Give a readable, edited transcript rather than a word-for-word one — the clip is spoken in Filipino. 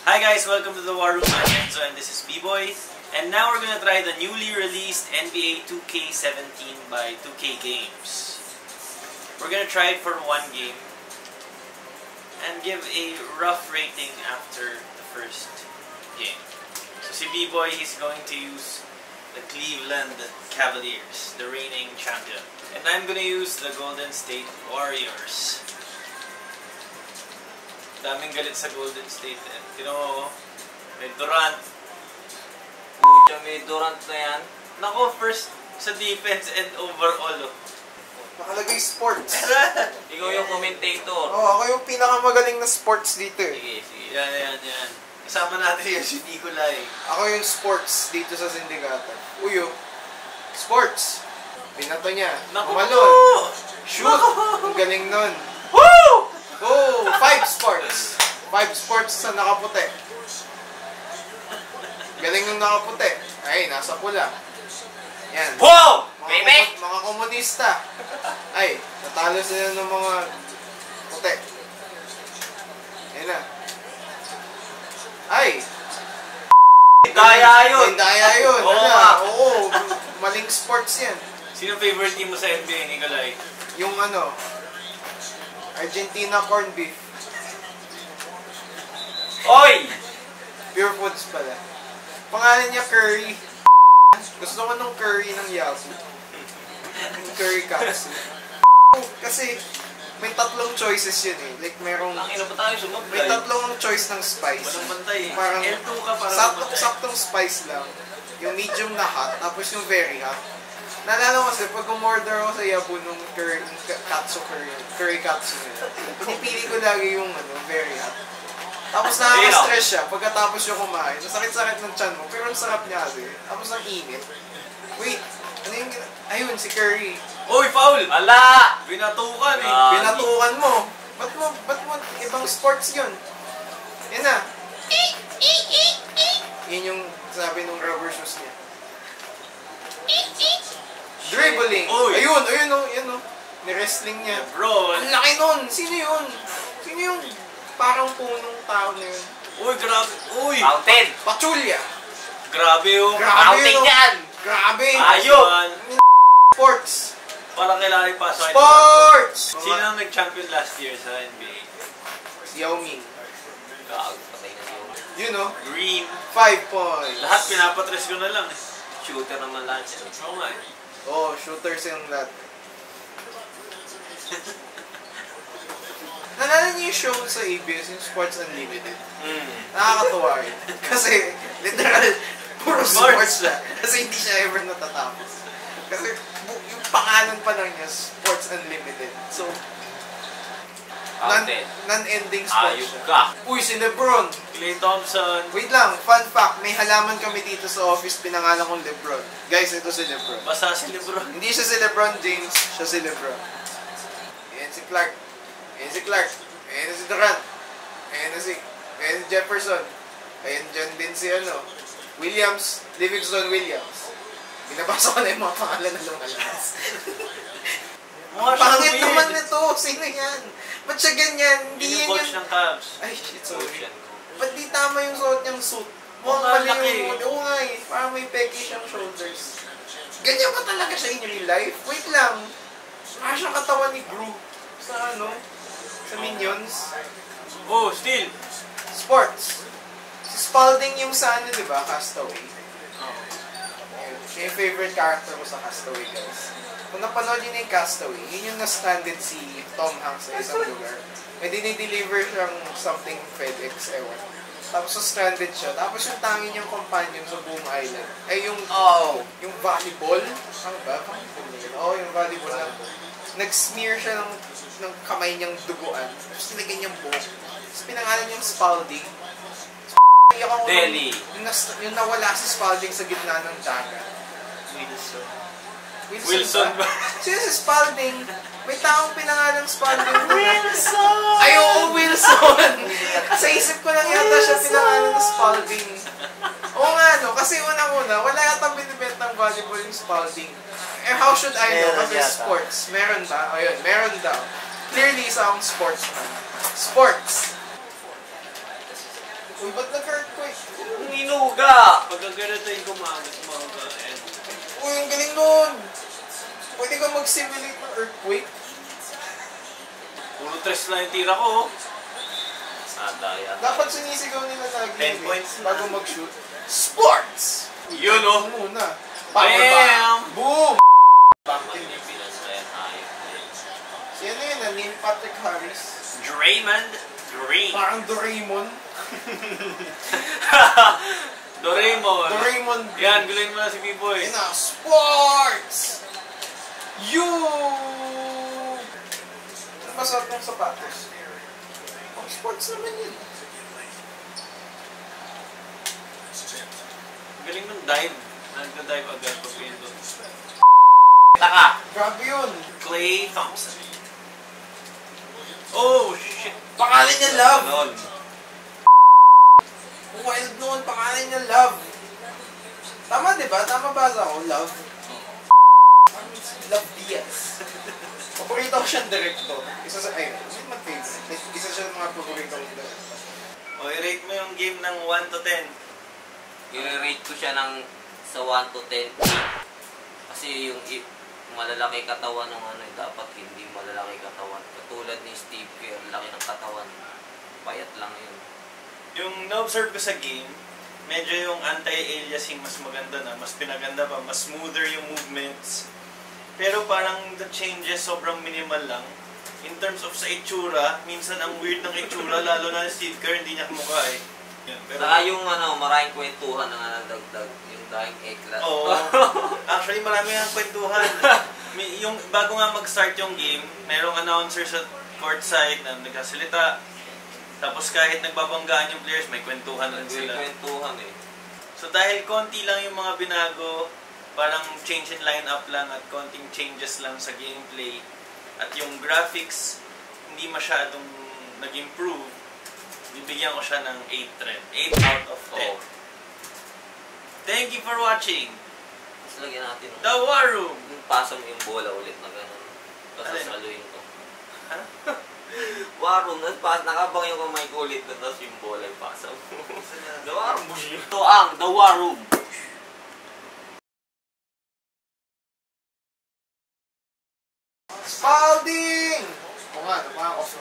Hi guys, welcome to the War Room. I'm Enzo and this is B-Boy. And now we're gonna try the newly released NBA 2K17 by 2K Games. We're gonna try it for one game and give a rough rating after the first game. So si B-Boy, he's going to use the Cleveland Cavaliers, the reigning champion. And I'm gonna use the Golden State Warriors. Daming galit sa Golden State eh. Tino mo, may Durant. Pucha, may Durant na yan. Nako, first sa defense and overall. Oh. Nakalagay sports. Ikaw yung commentator. Ako yung pinakamagaling na sports dito eh. Sige, sige. Yan. Kasama natin yung si Nicolay. Ako yung sports dito sa sindikato. Uyo. Sports. Binato niya. Naku! Malon. Shoot. Ang galing nun. Woo! Oh, 5 sports. 5 sports sa nakaputi. Galing ng nakaputi. Ay, nasa pula. Yan. Wow! Baby! Mga komunista. Ay, natalo sila ng mga puti. Yan na. Ay! Daya yun! Daya yun. Oo. Oo. Maling sports yan. Sino favorite team mo sa NBA, Nicolay? Yung Argentina corned beef. Oy! Pure Foods pala. Pangalan niya Curry. Gusto ko nung curry ng Yahoo. Yung curry capsule. Kasi may tatlong choices yun eh. Like merong... Ino pa tayo sumabay. May tatlong choice ng spice. Walang bantay eh. Parang L2 ka para saktong spice lang. Yung medium na hot, tapos yung very hot. Naalala ko kasi pag umorder ako sa Yahoo nung curry katsu nila, pinipili ko lagi yung very hot. Tapos nakaka-stress siya pagkatapos yung kumain. Nasakit-sakit ng tiyan mo, pero ang sarap niya kasi. Tapos ang init. Wait, ano yung ayun, si Curry. Oy, foul! Ala! Binatukan eh. Binatukan mo. Ba't mo ibang sports yun? Yan na. Yun yung sabi nung rubber shoes niya. Dribbling. Oy. Ayun. Ni-wrestling niya. Bro. Ang laki nun. Sino yun? Sino yung parang punong tao na yun? Uy, grabe. Uy! Fountain! Pachulya. Grabe yung... Fountain yan! Grabe. Ayun! Sports. Parang kailangan ipasok. Sports! Sino ang nag-champion last year sa NBA? Yao Ming. Gago, patay na yun. You know, Green. 5 points. Lahat pinapatres ko na lang eh. Shooter naman lahat yan. Oo nga eh. Oh, shooters yung lahat. Nalala niyo yung show sa ABS, yung Sports Unlimited? Nakakatuwa yun. Kasi, literal, puro sports siya. Kasi hindi siya ever natatapos. Kasi, yung pangalan pa lang niya, Sports Unlimited. So, non-ending sports Ayun siya. ka! Uy, si Lebron! Klay Thompson. Wait lang, fun fact, may halaman kami dito sa office, pinangalan kong Lebron. Guys, ito si Lebron. Basta si Lebron. Hindi siya si Lebron James, siya si Lebron. Ayan si Clark. Ayan si Clark. Ayan si Durant. Ayan si Jefferson. Ayan dyan din si Williams. Livingston Williams. Binabasa ko na yung mga pangalan na lumalabas. Pangit naman nito. Sino yan? Ba't siya ganyan? Hindi yan Coach ng Cavs. Ay, shit, sorry. Ba't di tama yung suot niyang suit? Mukhang Mukhang malaki. Oo nga eh. Parang may peki siyang shoulders. Ganyan ba talaga siya in real life? Wait lang. Parang siyang katawan ni Gru. Sa sa Minions. Oh, still. Sports. Si Spalding yung sa di ba? Castaway. Siya yung favorite character ko sa Castaway, guys. Kung napanood yun yung Castaway, yun yung na-stranded si Tom Hanks sa isang lugar. May dinideliver siyang something FedEx, ewan. Tapos stranded siya. Tapos yung tanging niyang companion sa buong island ay yung volleyball. Ano ba? Yung volleyball na nag-smear siya ng kamay niyang duguan. Tapos nilagyan niyang buhok. Tapos pinangalan niyang Spalding. Delhi. Yung nawala si Spalding sa gitna ng dagat. Wilson ba? Sino si Spalding? May taong pinangalang Spalding. Wilson! Ay, oo, Wilson! Sa isip ko lang yata siya pinangalang Spalding. Oo nga, kasi unang-una, wala yata binibentang volleyball yung Spalding. Eh, how should I know? Kasi sports. Meron ba? Ayun, meron daw. Clearly, isa akong sportsman. Sports. Uy, ba't nag-earthquake? Hinuga! Pag ganito yung kumaga. Uy, ang galing nun! Pwede ka mag-simulate ng earthquake? Puro tres lang yung tira ko. Sadaya. Dapat sinisigaw nila lagi 10 points na. bago mag-shoot. Sports! Yun oh. Ito muna. Bam! Boom! Pilipinas na yan. Ayos na yan. Si ano yun, Neil Patrick Harris. Draymond Green. Parang Doraemon. Doraemon. Doraemon. Yan, gulin mo na si B-Boy. Yun na, sports! You! Ano ba suot mong sapatos? Oh, sports naman yun. Galing ng dive. Nagka-dive agad pag pinto. Taka! Grabe yun. Klay Thompson. Oh, shit. Pangalan niya Love. Ganon. Wild noon, pangalan niya Love. Tama diba? Tama basa ko, Love. Love Diaz. Paborito ko siyang director. Isa sa, ay, hindi man favorite. Like, isa siya sa mga paborito kong director. O, i-rate mo yung game ng 1 to 10. I-rate ko siya ng sa 1 to 10. Kasi yung malalaki katawan ng ano, dapat hindi malalaki katawan. Katulad ni Steve Kerr, laki ng katawan. Payat lang yun. Yung na-observe ko sa game, medyo yung anti-aliasing mas maganda na, mas pinaganda pa, mas smoother yung movements. Pero parang the changes sobrang minimal lang. In terms of sa itsura, minsan ang weird ng itsura, lalo na si Steve Kerr, hindi niya kamukha eh. Yan, pero, Saka yung ano, maraming kwentuhan na nadagdag. Yung dahing eklat. oo. Actually, marami ang kwentuhan. Yung, bago nga mag-start yung game, merong announcer sa courtside na nagkasalita. Tapos kahit nagbabanggaan yung players, may kwentuhan rin sila. Kwentuhan eh. So dahil konti lang yung mga binago, parang change in lineup lang at konting changes lang sa gameplay. At yung graphics, hindi masyadong nag-improve. Bibigyan ko siya ng 8 out of 10. Oo. Thank you for watching Mas lagyan natin The War Room! yung pasa mo yung bola ulit na gano'n. Tapos Alin? sasaluhin ko. Ha? War Room, nakabang yung kamay ko ulit na tapos yung bola yung pasa mo. The War Room. Ito ang The War Room. Spalding! Oo nga, napaka-off